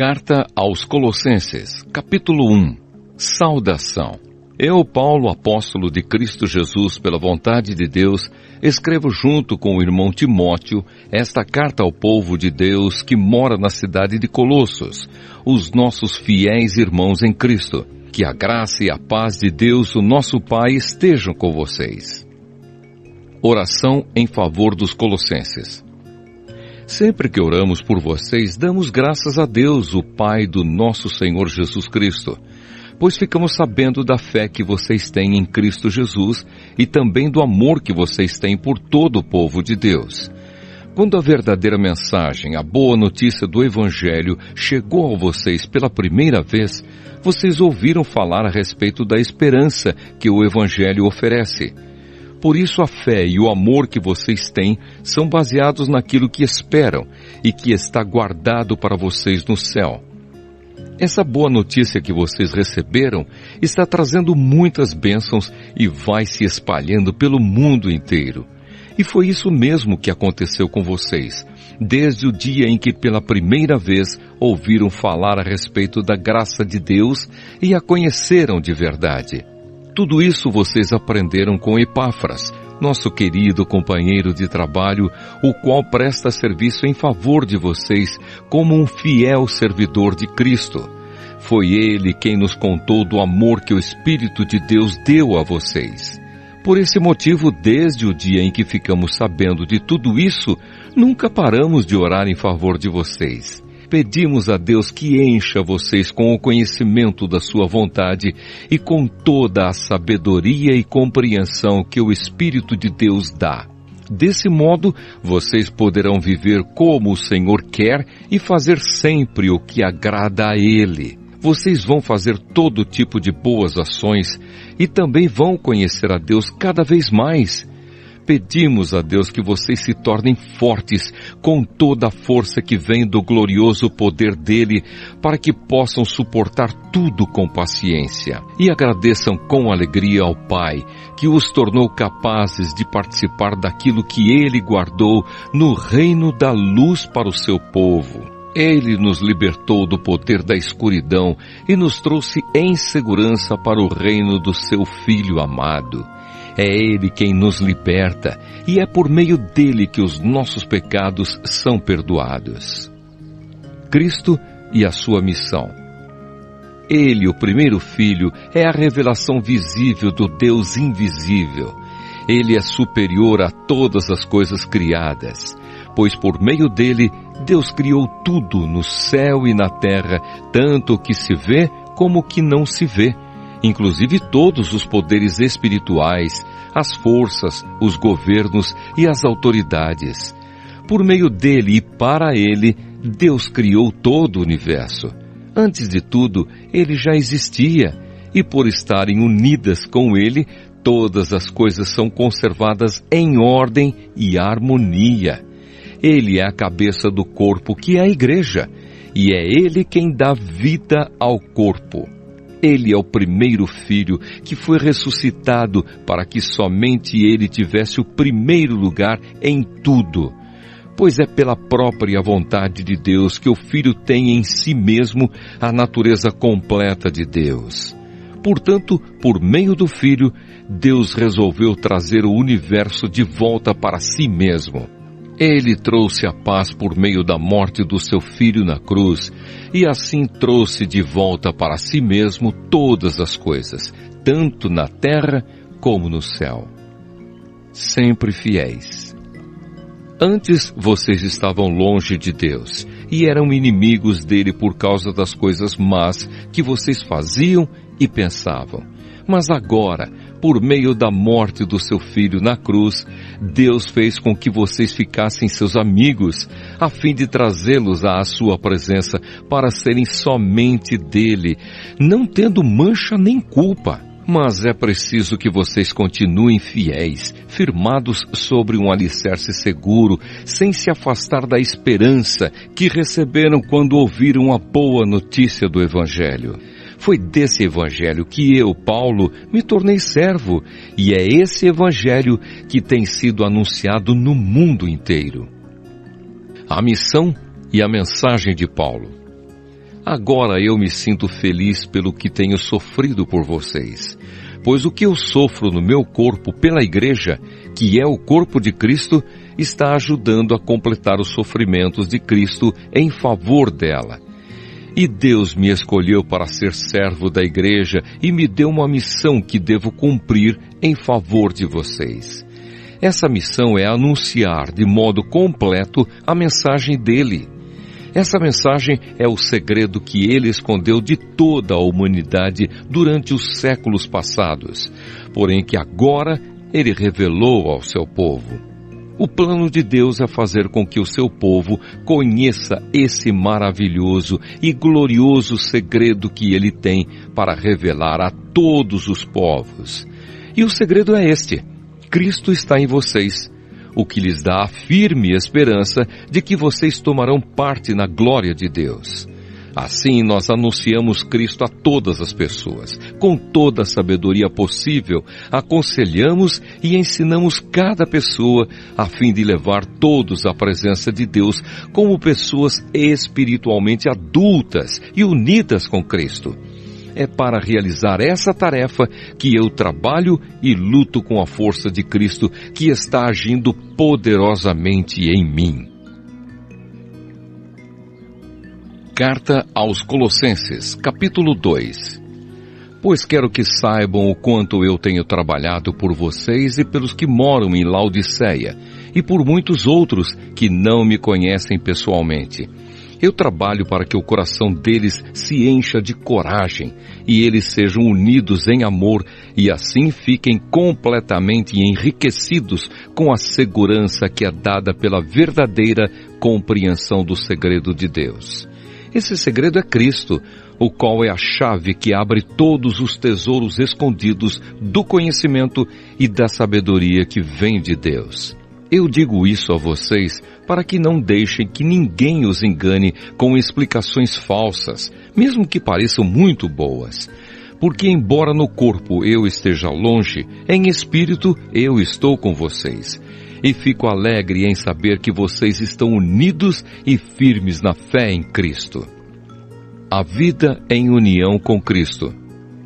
Carta aos Colossenses, capítulo 1. Saudação. Eu, Paulo, apóstolo de Cristo Jesus, pela vontade de Deus, escrevo junto com o irmão Timóteo esta carta ao povo de Deus que mora na cidade de Colossos, os nossos fiéis irmãos em Cristo. Que a graça e a paz de Deus, o nosso Pai, estejam com vocês. Oração em favor dos Colossenses. Sempre que oramos por vocês, damos graças a Deus, o Pai do nosso Senhor Jesus Cristo, pois ficamos sabendo da fé que vocês têm em Cristo Jesus e também do amor que vocês têm por todo o povo de Deus. Quando a verdadeira mensagem, a boa notícia do Evangelho chegou a vocês pela primeira vez, vocês ouviram falar a respeito da esperança que o Evangelho oferece. Por isso a fé e o amor que vocês têm são baseados naquilo que esperam e que está guardado para vocês no céu. Essa boa notícia que vocês receberam está trazendo muitas bênçãos e vai se espalhando pelo mundo inteiro. E foi isso mesmo que aconteceu com vocês, desde o dia em que pela primeira vez ouviram falar a respeito da graça de Deus e a conheceram de verdade. Tudo isso vocês aprenderam com Epáfras, nosso querido companheiro de trabalho, o qual presta serviço em favor de vocês como um fiel servidor de Cristo. Foi ele quem nos contou do amor que o Espírito de Deus deu a vocês. Por esse motivo, desde o dia em que ficamos sabendo de tudo isso, nunca paramos de orar em favor de vocês. Pedimos a Deus que encha vocês com o conhecimento da sua vontade e com toda a sabedoria e compreensão que o Espírito de Deus dá. Desse modo, vocês poderão viver como o Senhor quer e fazer sempre o que agrada a Ele. Vocês vão fazer todo tipo de boas ações e também vão conhecer a Deus cada vez mais. Pedimos a Deus que vocês se tornem fortes com toda a força que vem do glorioso poder dele, para que possam suportar tudo com paciência. E agradeçam com alegria ao Pai, que os tornou capazes de participar daquilo que ele guardou no reino da luz para o seu povo. Ele nos libertou do poder da escuridão e nos trouxe em segurança para o reino do seu Filho amado. É Ele quem nos liberta, e é por meio dele que os nossos pecados são perdoados. Cristo e a sua missão. Ele, o primeiro Filho, é a revelação visível do Deus invisível. Ele é superior a todas as coisas criadas, pois por meio dele, Deus criou tudo no céu e na terra, tanto o que se vê como o que não se vê. Inclusive todos os poderes espirituais, as forças, os governos e as autoridades. Por meio dele e para ele, Deus criou todo o universo. Antes de tudo, ele já existia, e por estarem unidas com ele, todas as coisas são conservadas em ordem e harmonia. Ele é a cabeça do corpo, que é a igreja, e é ele quem dá vida ao corpo. Ele é o primeiro filho que foi ressuscitado para que somente ele tivesse o primeiro lugar em tudo. Pois é pela própria vontade de Deus que o Filho tem em si mesmo a natureza completa de Deus. Portanto, por meio do Filho, Deus resolveu trazer o universo de volta para si mesmo. Ele trouxe a paz por meio da morte do seu Filho na cruz, e assim trouxe de volta para si mesmo todas as coisas, tanto na terra como no céu. Sempre fiéis. Antes vocês estavam longe de Deus, e eram inimigos dele por causa das coisas más que vocês faziam e pensavam. Mas agora, por meio da morte do seu Filho na cruz, Deus fez com que vocês ficassem seus amigos, a fim de trazê-los à sua presença para serem somente dele, não tendo mancha nem culpa. Mas é preciso que vocês continuem fiéis, firmados sobre um alicerce seguro, sem se afastar da esperança que receberam quando ouviram a boa notícia do Evangelho. Foi desse Evangelho que eu, Paulo, me tornei servo, e é esse Evangelho que tem sido anunciado no mundo inteiro. A missão e a mensagem de Paulo. Agora eu me sinto feliz pelo que tenho sofrido por vocês, pois o que eu sofro no meu corpo pela igreja, que é o corpo de Cristo, está ajudando a completar os sofrimentos de Cristo em favor dela. E Deus me escolheu para ser servo da igreja e me deu uma missão que devo cumprir em favor de vocês. Essa missão é anunciar de modo completo a mensagem dele. Essa mensagem é o segredo que ele escondeu de toda a humanidade durante os séculos passados, porém que agora ele revelou ao seu povo. O plano de Deus é fazer com que o seu povo conheça esse maravilhoso e glorioso segredo que ele tem para revelar a todos os povos. E o segredo é este: Cristo está em vocês, o que lhes dá a firme esperança de que vocês tomarão parte na glória de Deus. Assim, nós anunciamos Cristo a todas as pessoas, com toda a sabedoria possível, aconselhamos e ensinamos cada pessoa a fim de levar todos à presença de Deus como pessoas espiritualmente adultas e unidas com Cristo. É para realizar essa tarefa que eu trabalho e luto com a força de Cristo que está agindo poderosamente em mim. Carta aos Colossenses, capítulo 2. Pois quero que saibam o quanto eu tenho trabalhado por vocês e pelos que moram em Laodiceia, e por muitos outros que não me conhecem pessoalmente. Eu trabalho para que o coração deles se encha de coragem e eles sejam unidos em amor e assim fiquem completamente enriquecidos com a segurança que é dada pela verdadeira compreensão do segredo de Deus. Esse segredo é Cristo, o qual é a chave que abre todos os tesouros escondidos do conhecimento e da sabedoria que vem de Deus. Eu digo isso a vocês para que não deixem que ninguém os engane com explicações falsas, mesmo que pareçam muito boas. Porque embora no corpo eu esteja longe, em espírito eu estou com vocês. E fico alegre em saber que vocês estão unidos e firmes na fé em Cristo. A vida em união com Cristo.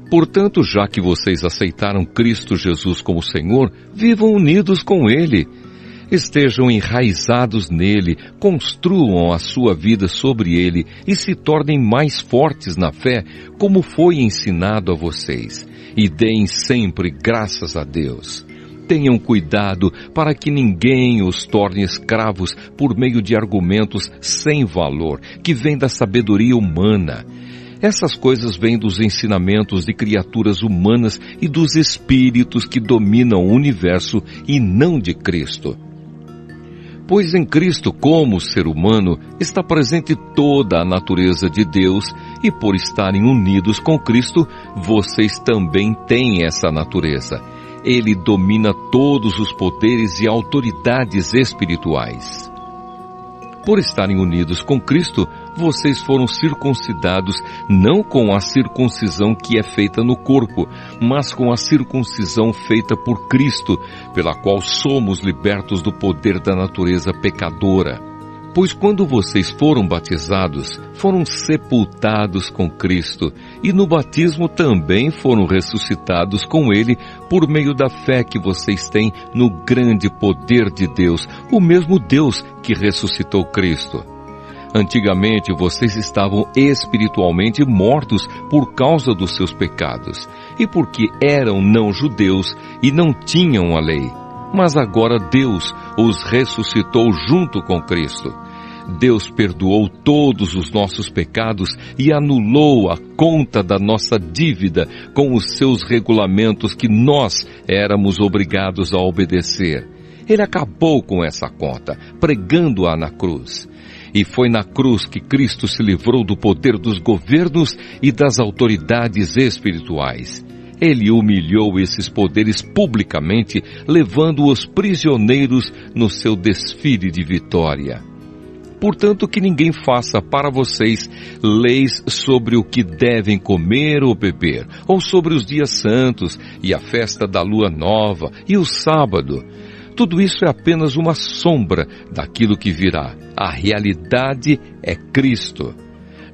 Portanto, já que vocês aceitaram Cristo Jesus como Senhor, vivam unidos com Ele. Estejam enraizados nele, construam a sua vida sobre ele e se tornem mais fortes na fé, como foi ensinado a vocês. E deem sempre graças a Deus. Tenham cuidado para que ninguém os torne escravos por meio de argumentos sem valor, que vêm da sabedoria humana. Essas coisas vêm dos ensinamentos de criaturas humanas e dos espíritos que dominam o universo e não de Cristo. Pois em Cristo, como ser humano, está presente toda a natureza de Deus e por estarem unidos com Cristo, vocês também têm essa natureza. Ele domina todos os poderes e autoridades espirituais. Por estarem unidos com Cristo, vocês foram circuncidados não com a circuncisão que é feita no corpo, mas com a circuncisão feita por Cristo, pela qual somos libertos do poder da natureza pecadora. Pois quando vocês foram batizados, foram sepultados com Cristo, e no batismo também foram ressuscitados com Ele por meio da fé que vocês têm no grande poder de Deus, o mesmo Deus que ressuscitou Cristo. Antigamente vocês estavam espiritualmente mortos por causa dos seus pecados, e porque eram não-judeus e não tinham a lei. Mas agora Deus os ressuscitou junto com Cristo. Deus perdoou todos os nossos pecados e anulou a conta da nossa dívida com os seus regulamentos que nós éramos obrigados a obedecer. Ele acabou com essa conta, pregando-a na cruz. E foi na cruz que Cristo se livrou do poder dos governos e das autoridades espirituais. Ele humilhou esses poderes publicamente, levando-os prisioneiros no seu desfile de vitória. Portanto, que ninguém faça para vocês leis sobre o que devem comer ou beber, ou sobre os dias santos e a festa da lua nova e o sábado. Tudo isso é apenas uma sombra daquilo que virá. A realidade é Cristo.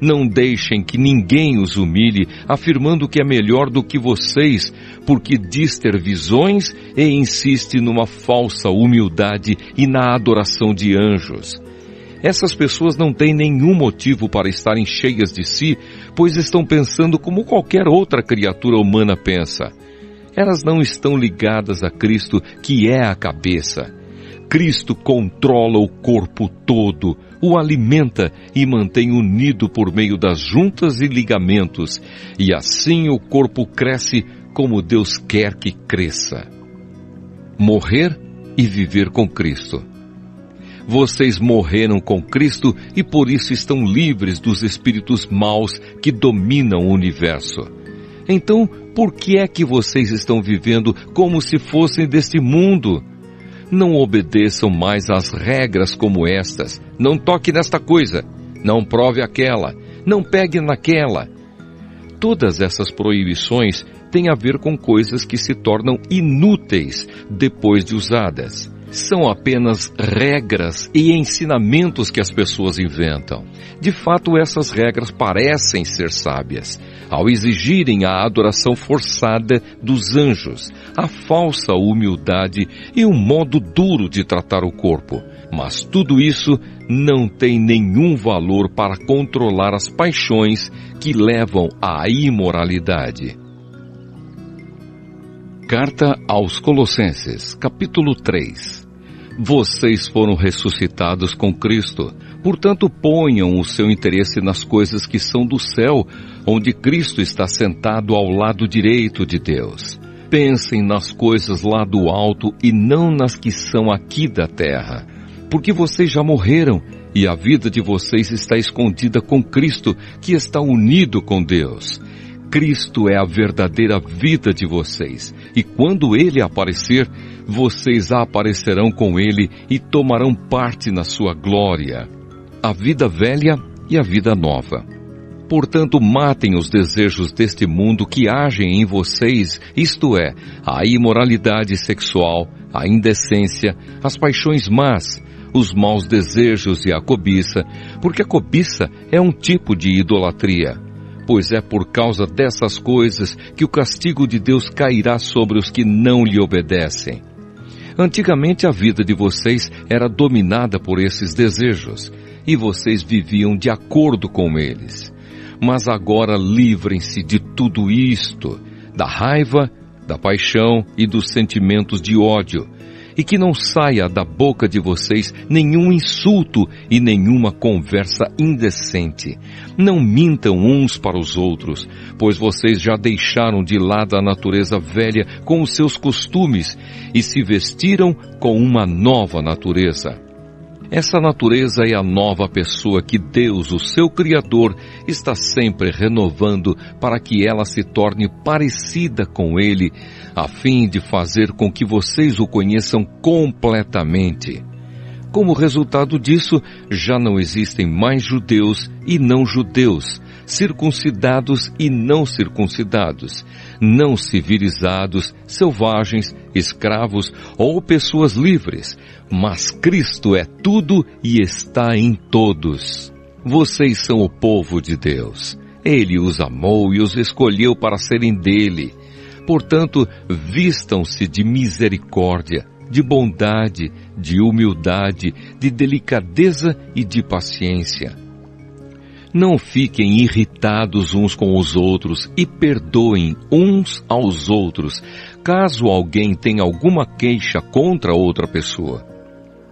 Não deixem que ninguém os humilhe, afirmando que é melhor do que vocês, porque diz ter visões e insiste numa falsa humildade e na adoração de anjos. Essas pessoas não têm nenhum motivo para estarem cheias de si, pois estão pensando como qualquer outra criatura humana pensa. Elas não estão ligadas a Cristo, que é a cabeça. Cristo controla o corpo todo, o alimenta e mantém unido por meio das juntas e ligamentos, e assim o corpo cresce como Deus quer que cresça. Morrer e viver com Cristo. Vocês morreram com Cristo e por isso estão livres dos espíritos maus que dominam o universo. Então, por que é que vocês estão vivendo como se fossem deste mundo? Não obedeçam mais às regras como estas. Não toque nesta coisa. Não prove aquela. Não pegue naquela. Todas essas proibições têm a ver com coisas que se tornam inúteis depois de usadas. São apenas regras e ensinamentos que as pessoas inventam. De fato, essas regras parecem ser sábias, ao exigirem a adoração forçada dos anjos, a falsa humildade e um modo duro de tratar o corpo. Mas tudo isso não tem nenhum valor para controlar as paixões que levam à imoralidade. Carta aos Colossenses, capítulo 3. Vocês foram ressuscitados com Cristo, portanto ponham o seu interesse nas coisas que são do céu, onde Cristo está sentado ao lado direito de Deus. Pensem nas coisas lá do alto e não nas que são aqui da terra, porque vocês já morreram e a vida de vocês está escondida com Cristo, que está unido com Deus. Cristo é a verdadeira vida de vocês, e quando Ele aparecer, vocês aparecerão com Ele e tomarão parte na sua glória. A vida velha e a vida nova. Portanto, matem os desejos deste mundo que agem em vocês, isto é, a imoralidade sexual, a indecência, as paixões más, os maus desejos e a cobiça, porque a cobiça é um tipo de idolatria. Pois é por causa dessas coisas que o castigo de Deus cairá sobre os que não lhe obedecem. Antigamente a vida de vocês era dominada por esses desejos, e vocês viviam de acordo com eles. Mas agora livrem-se de tudo isto, da raiva, da paixão e dos sentimentos de ódio, e que não saia da boca de vocês nenhum insulto e nenhuma conversa indecente. Não mintam uns para os outros, pois vocês já deixaram de lado a natureza velha com os seus costumes e se vestiram com uma nova natureza. Essa natureza é a nova pessoa que Deus, o seu Criador, está sempre renovando para que ela se torne parecida com Ele, a fim de fazer com que vocês o conheçam completamente. Como resultado disso, já não existem mais judeus e não judeus, circuncidados e não circuncidados, não civilizados, selvagens, escravos ou pessoas livres, mas Cristo é tudo e está em todos. Vocês são o povo de Deus. Ele os amou e os escolheu para serem dele. Portanto, vistam-se de misericórdia, de bondade, de humildade, de delicadeza e de paciência. Não fiquem irritados uns com os outros e perdoem uns aos outros, caso alguém tenha alguma queixa contra outra pessoa.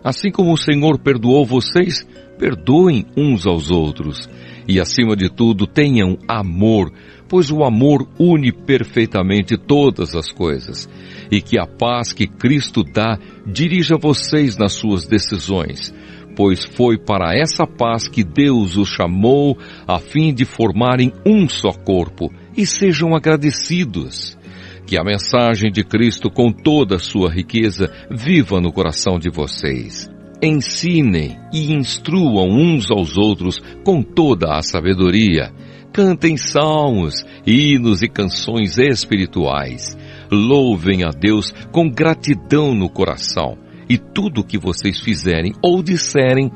Assim como o Senhor perdoou vocês, perdoem uns aos outros. E acima de tudo, tenham amor, pois o amor une perfeitamente todas as coisas. E que a paz que Cristo dá dirija vocês nas suas decisões, pois foi para essa paz que Deus os chamou a fim de formarem um só corpo, e sejam agradecidos. Que a mensagem de Cristo com toda a sua riqueza viva no coração de vocês. Ensinem e instruam uns aos outros com toda a sabedoria. Cantem salmos, hinos e canções espirituais. Louvem a Deus com gratidão no coração. e tudo o que vocês fizerem ou disserem,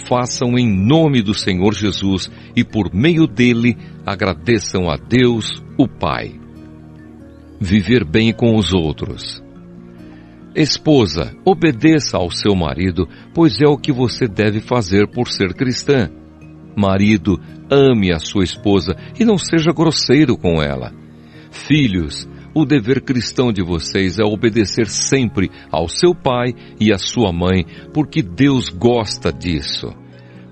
façam em nome do Senhor Jesus e por meio dele agradeçam a Deus, o Pai. Viver bem com os outros. Esposa, obedeça ao seu marido, pois é o que você deve fazer por ser cristã. Marido, ame a sua esposa e não seja grosseiro com ela. Filhos, o dever cristão de vocês é obedecer sempre ao seu pai e à sua mãe, porque Deus gosta disso.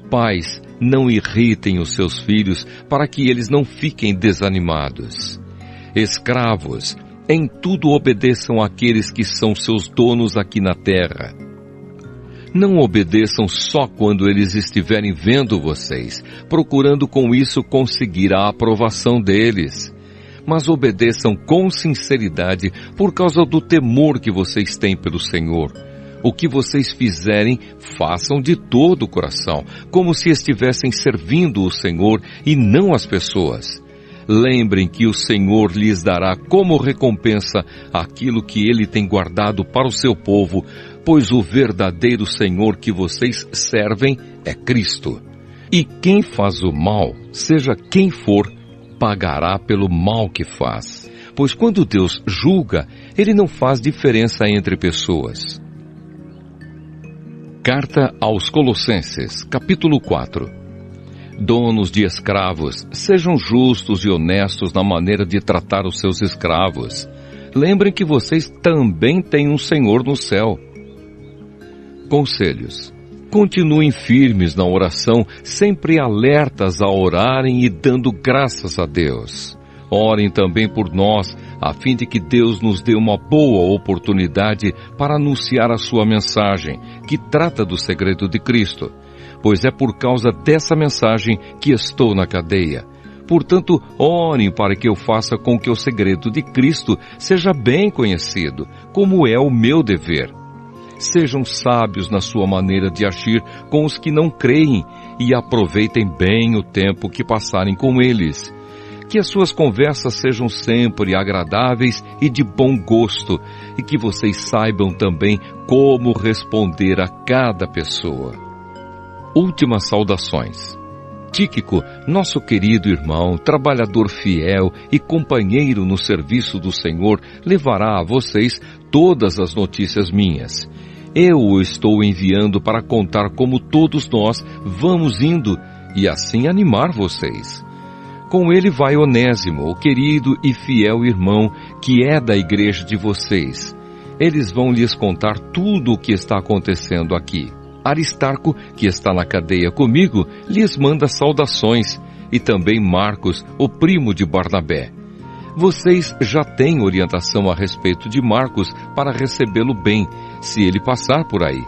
Pais, não irritem os seus filhos para que eles não fiquem desanimados. Escravos, em tudo obedeçam àqueles que são seus donos aqui na terra. Não obedeçam só quando eles estiverem vendo vocês, procurando com isso conseguir a aprovação deles. Mas obedeçam com sinceridade por causa do temor que vocês têm pelo Senhor. O que vocês fizerem, façam de todo o coração, como se estivessem servindo o Senhor e não as pessoas. Lembrem que o Senhor lhes dará como recompensa aquilo que Ele tem guardado para o seu povo, pois o verdadeiro Senhor que vocês servem é Cristo. E quem faz o mal, seja quem for, pagará pelo mal que faz. Pois quando Deus julga, Ele não faz diferença entre pessoas. Carta aos Colossenses, capítulo 4. Donos de escravos, sejam justos e honestos na maneira de tratar os seus escravos. Lembrem que vocês também têm um Senhor no céu. Conselhos. Continuem firmes na oração, sempre alertas a orarem e dando graças a Deus. Orem também por nós, a fim de que Deus nos dê uma boa oportunidade para anunciar a sua mensagem, que trata do segredo de Cristo, pois é por causa dessa mensagem que estou na cadeia. Portanto, orem para que eu faça com que o segredo de Cristo seja bem conhecido, como é o meu dever. Sejam sábios na sua maneira de agir com os que não creem e aproveitem bem o tempo que passarem com eles. Que as suas conversas sejam sempre agradáveis e de bom gosto, e que vocês saibam também como responder a cada pessoa. Últimas saudações. Tíquico, nosso querido irmão, trabalhador fiel e companheiro no serviço do Senhor, levará a vocês todas as notícias minhas. Eu o estou enviando para contar como todos nós vamos indo e assim animar vocês. Com ele vai Onésimo, o querido e fiel irmão que é da igreja de vocês. Eles vão lhes contar tudo o que está acontecendo aqui. Aristarco, que está na cadeia comigo, lhes manda saudações, e também Marcos, o primo de Barnabé. Vocês já têm orientação a respeito de Marcos para recebê-lo bem, se ele passar por aí.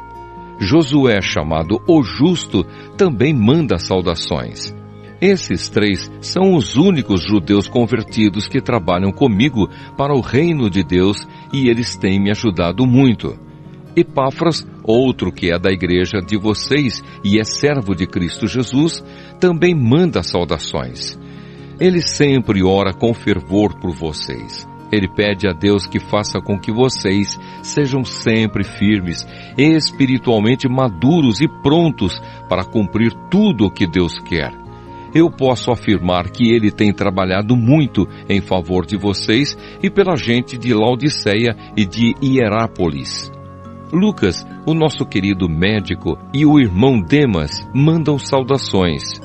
Josué, chamado o Justo, também manda saudações. Esses 3 são os únicos judeus convertidos que trabalham comigo para o reino de Deus e eles têm me ajudado muito. Epáfras, outro que é da igreja de vocês e é servo de Cristo Jesus, também manda saudações. Ele sempre ora com fervor por vocês. Ele pede a Deus que faça com que vocês sejam sempre firmes, espiritualmente maduros e prontos para cumprir tudo o que Deus quer. Eu posso afirmar que ele tem trabalhado muito em favor de vocês e pela gente de Laodiceia e de Hierápolis. Lucas, o nosso querido médico, e o irmão Demas mandam saudações.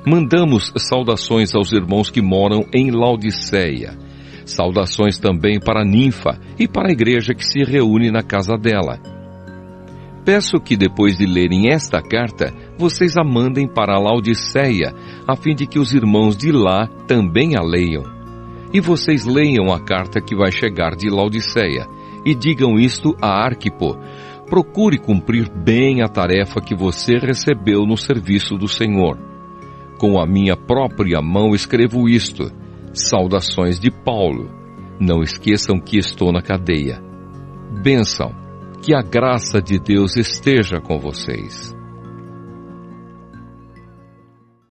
Mandamos saudações aos irmãos que moram em Laodiceia. Saudações também para Ninfa e para a igreja que se reúne na casa dela. Peço que depois de lerem esta carta, vocês a mandem para Laodiceia, a fim de que os irmãos de lá também a leiam. E vocês leiam a carta que vai chegar de Laodiceia, e digam isto a Arquipo. Procure cumprir bem a tarefa que você recebeu no serviço do Senhor. Com a minha própria mão escrevo isto. Saudações de Paulo. Não esqueçam que estou na cadeia. Bênção. Que a graça de Deus esteja com vocês.